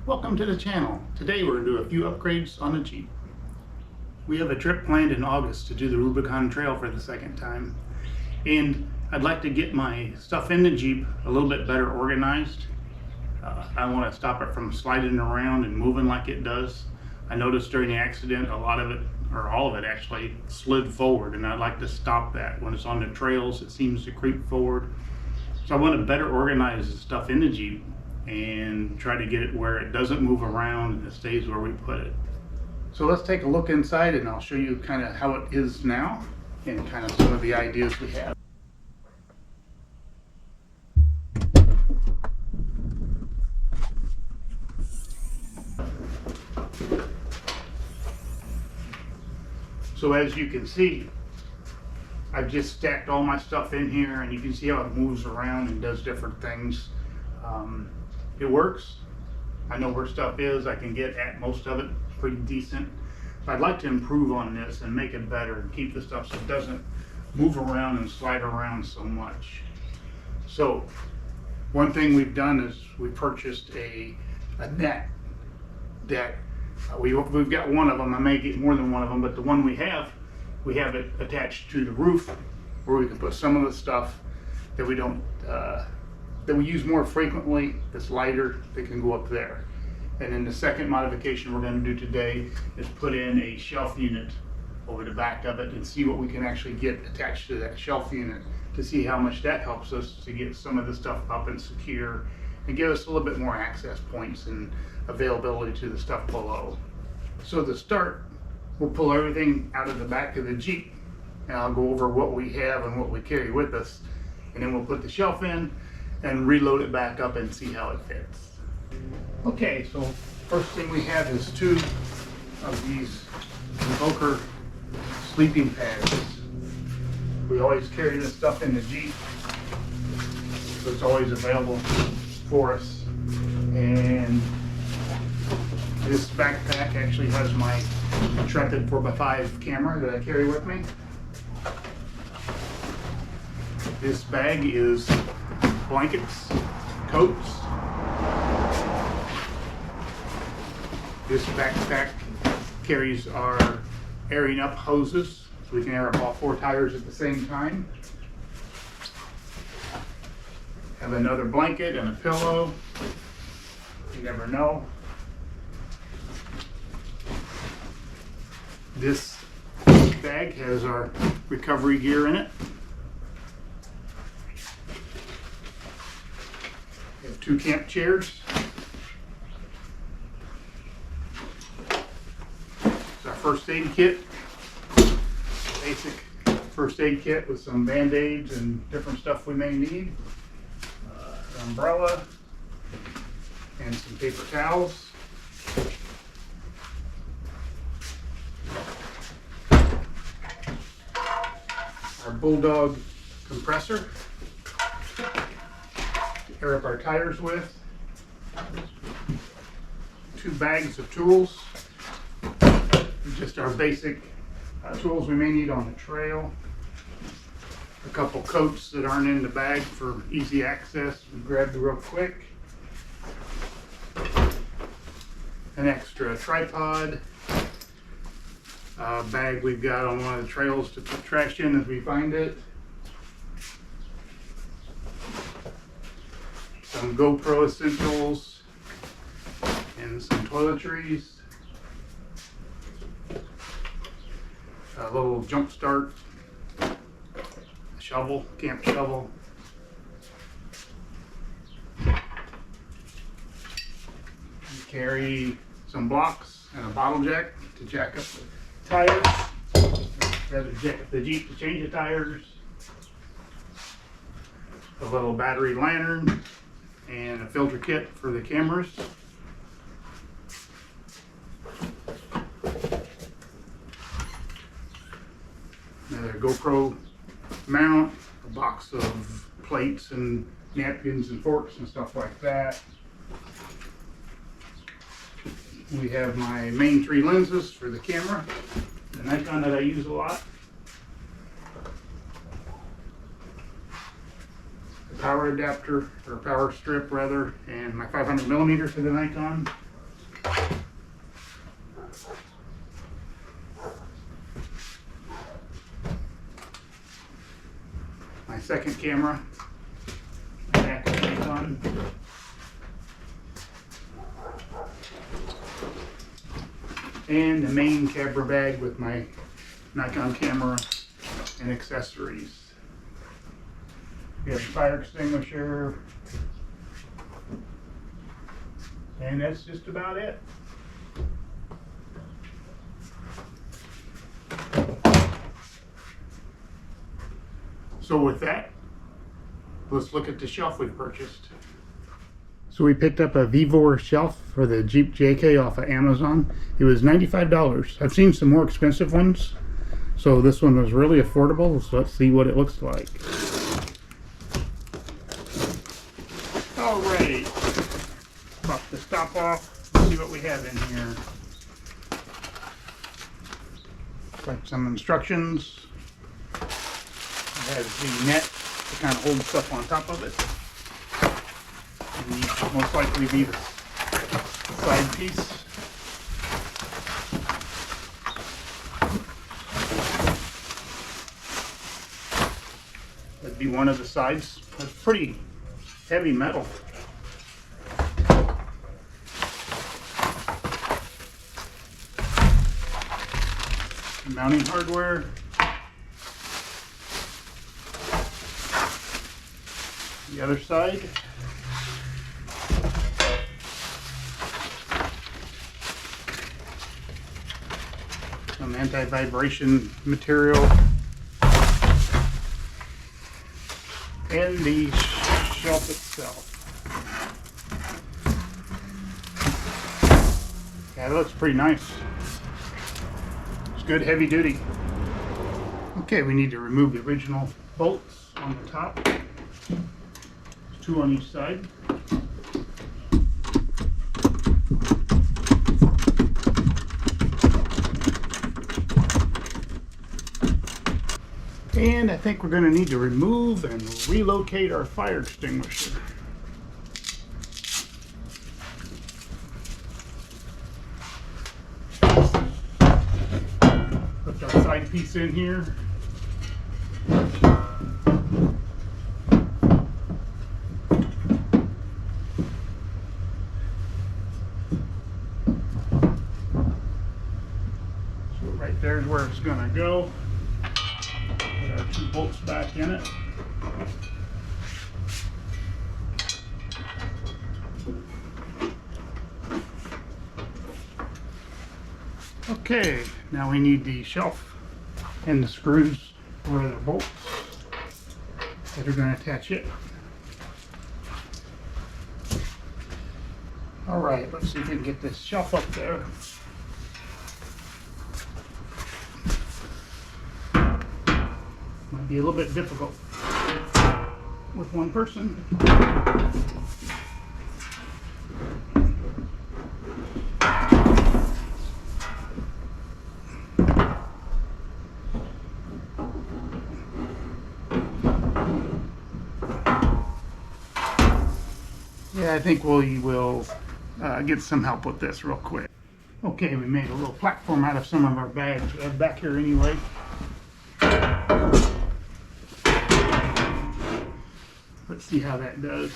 Welcome to the channel. Today we're going to do a few upgrades on the Jeep. We have a trip planned in August to do the Rubicon Trail for the second time. And I'd like to get my stuff in the Jeep a little bit better organized. I want to stop it from sliding around and moving like it does. I noticed during the accident a lot of it, or all of it actually, slid forward, and I'd like to stop that. When it's on the trails it seems to creep forward. So I want to better organize the stuff in the Jeep and try to get it where it doesn't move around and it stays where we put it. So let's take a look inside and I'll show you kind of how it is now and kind of some of the ideas we have. So as you can see, I've just stacked all my stuff in here, and you can see how it moves around and does different things. It works. I know where stuff is. I can get at most of it pretty decent. But I'd like to improve on this and make it better and keep the stuff so it doesn't move around and slide around so much. So one thing we've done is we purchased a net that we've got one of them. I may get more than one of them, but the one we have it attached to the roof where we can put some of the stuff that we don't that we use more frequently, that's lighter, that can go up there. And then the second modification we're going to do today is put in a shelf unit over the back of it and see what we can actually get attached to that shelf unit to see how much that helps us to get some of the stuff up and secure and give us a little bit more access points and availability to the stuff below. So to start, we'll pull everything out of the back of the Jeep and I'll go over what we have and what we carry with us, and then we'll put the shelf in and reload it back up and see how it fits. Okay, so first thing we have is two of these Evoker sleeping pads. We always carry this stuff in the Jeep, so it's always available for us. And this backpack actually has my Intrepid 4x5 camera that I carry with me. This bag is blankets, coats. This backpack carries our airing up hoses, so we can air up all 4 tires at the same time. Have another blanket and a pillow. You never know. This bag has our recovery gear in it. We have 2 camp chairs. It's our first aid kit. Basic first aid kit with some band-aids and different stuff we may need. An umbrella and some paper towels. Our Bulldog compressor to air up our tires with. 2 bags of tools, just our basic tools we may need on the trail. A couple coats that aren't in the bag for easy access, we grabbed real quick. An extra tripod. Bag we've got on one of the trails to put trash in as we find it. Some GoPro essentials and some toiletries. A little jump start, a shovel, camp shovel. We carry some blocks and a bottle jack to jack up the tires, rather jack up the Jeep to change the tires. A little battery lantern and a filter kit for the cameras. Another GoPro mount, a box of plates and napkins and forks and stuff like that. We have my main 3 lenses for the camera, the Nikon that I use a lot. The power adapter, or power strip rather, and my 500mm for the Nikon. second camera. Back of the Nikon. And the main camera bag with my Nikon camera and accessories. We have a fire extinguisher. And that's just about it. So with that, let's look at the shelf we purchased. So we picked up a Vivor shelf for the Jeep JK off of Amazon. It was $95. I've seen some more expensive ones, so this one was really affordable. So let's see what it looks like. Alright, pop the stop off. Let's see what we have in here. Like some instructions. It has the net to kind of hold stuff on top of it. And most likely be the side piece. That'd be one of the sides. That's pretty heavy metal. Mounting hardware. The other side. Some anti-vibration material. And the shelf itself. Yeah, it looks pretty nice. It's good heavy duty. Okay, we need to remove the original bolts on the top. There's 2 on each side. And I think we're going to need to remove and relocate our fire extinguisher. Put our side piece in here. So right there's where it's going to go. Put our 2 bolts back in it. Okay, now we need the shelf and the screws for the bolts that are going to attach it. Alright, let's see if we can get this shelf up there. Might be a little bit difficult with one person. Yeah, I think we will get some help with this real quick. Okay, we made a little platform out of some of our bags we have back here anyway. Let's see how that does.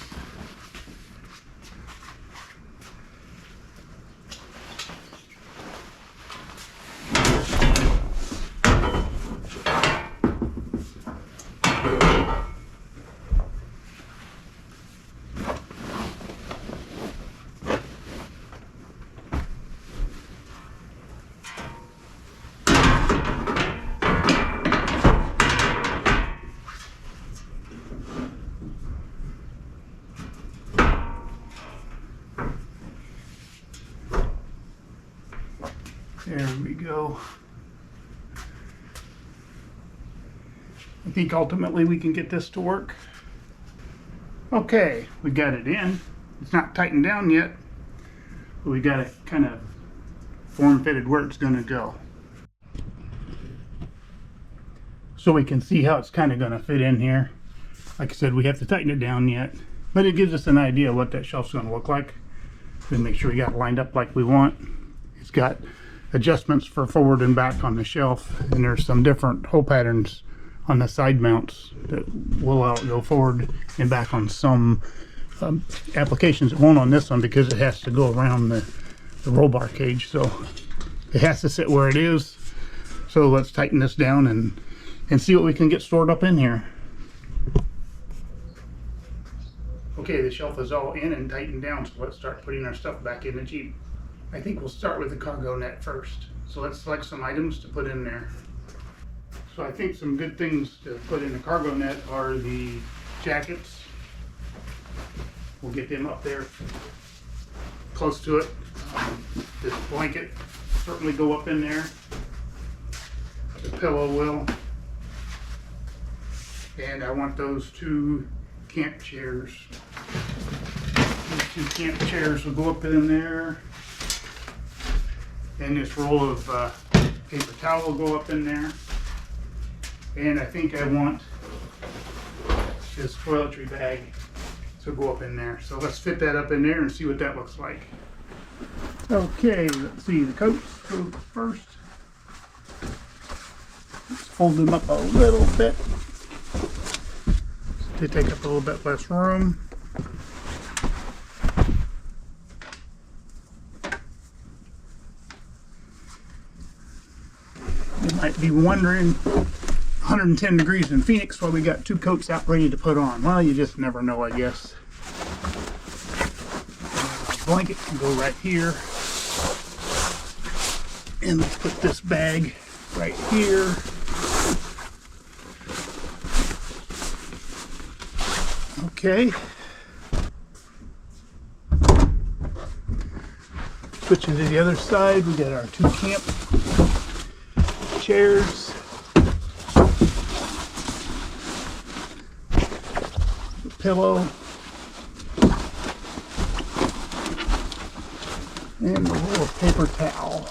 There we go. I think ultimately we can get this to work. Okay, we got it in. It's not tightened down yet, but we got it kind of form-fitted where it's going to go. So we can see how it's kind of going to fit in here. Like I said, we have to tighten it down yet, but it gives us an idea of what that shelf's going to look like. We make sure we got it lined up like we want. It's got adjustments for forward and back on the shelf, and there's some different hole patterns on the side mounts that will allow it to go forward and back on some applications. It won't on this one because it has to go around the roll bar cage, so it has to sit where it is. So let's tighten this down and see what we can get stored up in here. Okay, the shelf is all in and tightened down, so let's start putting our stuff back in the Jeep. I think we'll start with the cargo net first. So let's select some items to put in there. So I think some good things to put in the cargo net are the jackets. We'll get them up there close to it. This blanket certainly go up in there. The pillow will. And I want those 2 camp chairs. These 2 camp chairs will go up in there. And this roll of paper towel will go up in there. And I think I want this toiletry bag to go up in there. So let's fit that up in there and see what that looks like. Okay, let's see, the coats go first. Let's fold them up a little bit. They take up a little bit less room. You might be wondering, 110 degrees in Phoenix, why we got 2 coats out ready to put on. Well, you just never know, I guess. Blanket can go right here. And let's put this bag right here. Okay. Switching to the other side, we got our 2 camp chairs. The pillow. And a roll of paper towel.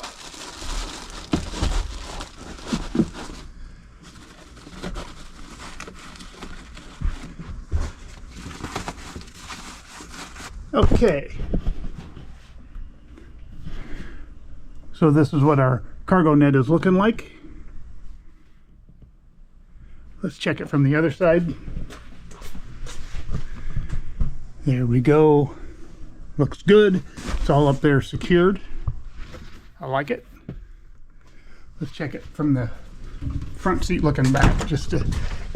Okay. So this is what our cargo net is looking like. Let's check it from the other side. There we go. Looks good. It's all up there secured. I like it. Let's check it from the front seat looking back, just to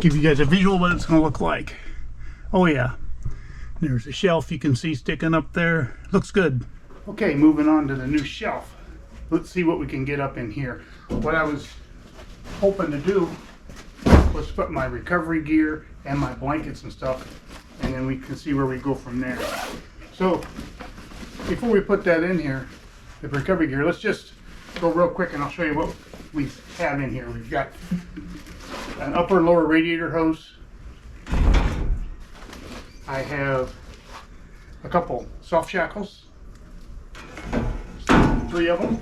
give you guys a visual what it's going to look like. Oh yeah, there's a shelf you can see sticking up there. Looks good. Okay, moving on to the new shelf. Let's see what we can get up in here. What I was hoping to do was put my recovery gear and my blankets and stuff, and then we can see where we go from there. So before we put that in here, the recovery gear, let's just go real quick and I'll show you what we have in here. We've got an upper and lower radiator hose. I have a couple soft shackles, 3 of them.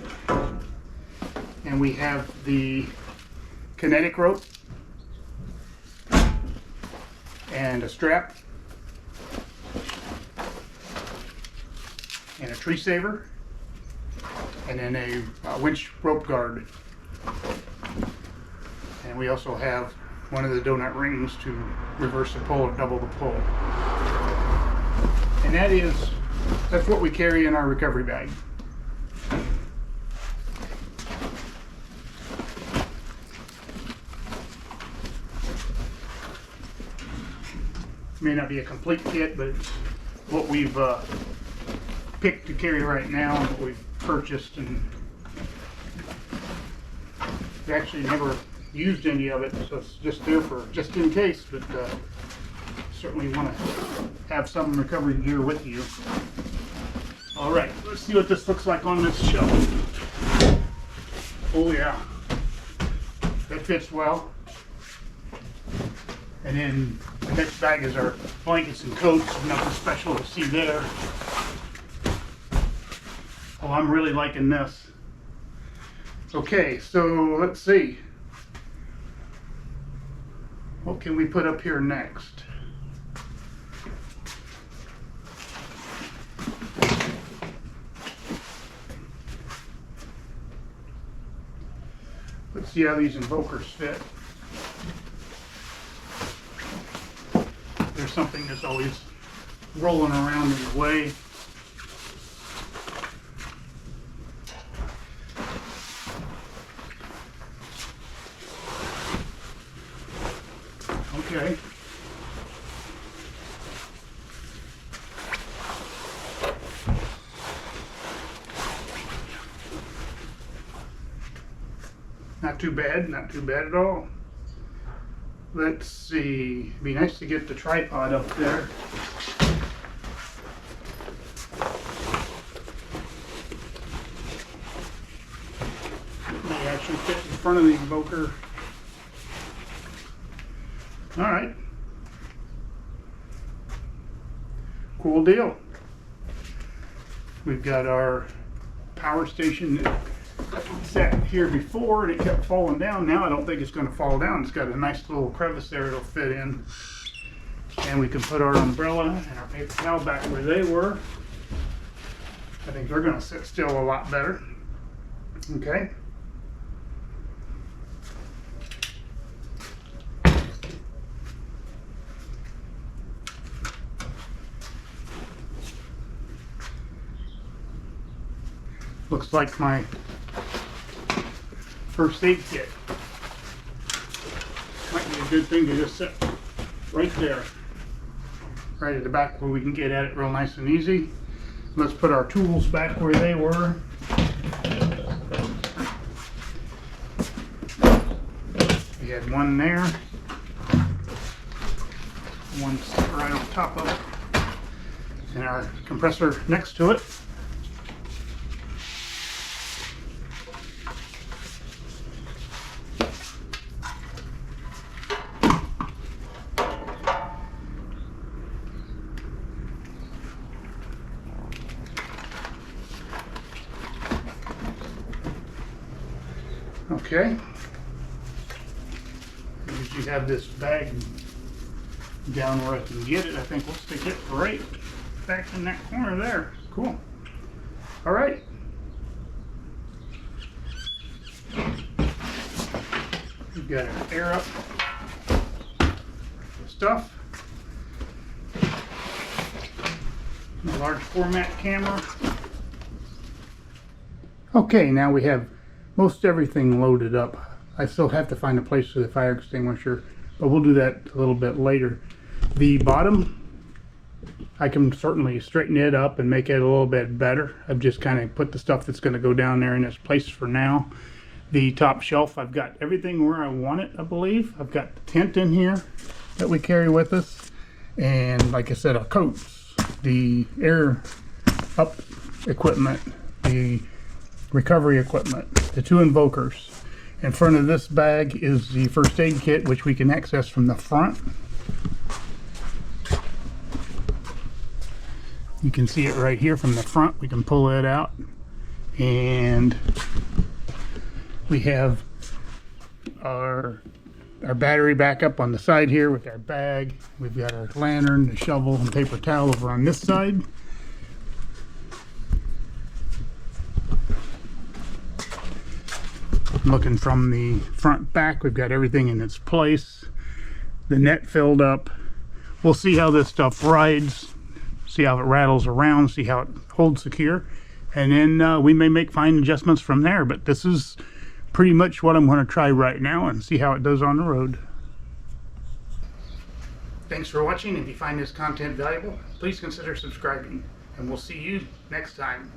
And we have the kinetic rope and a strap and a tree saver, and then a winch rope guard. And we also have one of the donut rings to reverse the pull or double the pull. And that's what we carry in our recovery bag. May not be a complete kit, but it's what we've picked to carry right now, and what we've purchased, and we actually never used any of it, so it's just there for just in case. But certainly want to have some recovery gear with you. All right, let's see what this looks like on this shelf. Oh yeah, that fits well. And then the next bag is our blankets and coats. Nothing special to see there. Oh, I'm really liking this. Okay, so let's see. What can we put up here next? Let's see how these invokers fit. something that's always rolling around in the way. Okay. Not too bad, not too bad at all. Let's see, it'd be nice to get the tripod up there. May actually fit in front of the invoker. All right. Cool deal. We've got our power station that sat here before and it kept falling down. Now I don't think it's going to fall down. It's got a nice little crevice there it'll fit in. And we can put our umbrella and our paper towel back where they were. I think they're going to sit still a lot better. Okay. Looks like my first aid kit. Might be a good thing to just set right there, right at the back where we can get at it real nice and easy. Let's put our tools back where they were. We had one there, one right on top of it, and our compressor next to it. Okay, as you have this bag down where I can get it, I think we'll stick it right back in that corner there. Cool. All right. We've got our air up stuff, a large format camera. Okay, now we have most everything loaded up. I still have to find a place for the fire extinguisher, but we'll do that a little bit later. The bottom, I can certainly straighten it up and make it a little bit better. I've just kind of put the stuff that's going to go down there in its place for now. The top shelf, I've got everything where I want it, I believe. I've got the tent in here that we carry with us, and like I said, our coats, the air up equipment, the recovery equipment, the two invokers. In front of this bag is the first aid kit, which we can access from the front. You can see it right here from the front. We can pull it out, and we have our battery backup on the side here with our bag. We've got our lantern, the shovel, and paper towel over on this side. Looking from the front back, we've got everything in its place. The net filled up. We'll see how this stuff rides, see how it rattles around, see how it holds secure, and then we may make fine adjustments from there. But this is pretty much what I'm going to try right now and see how it does on the road. Thanks for watching. If you find this content valuable, please consider subscribing, and we'll see you next time.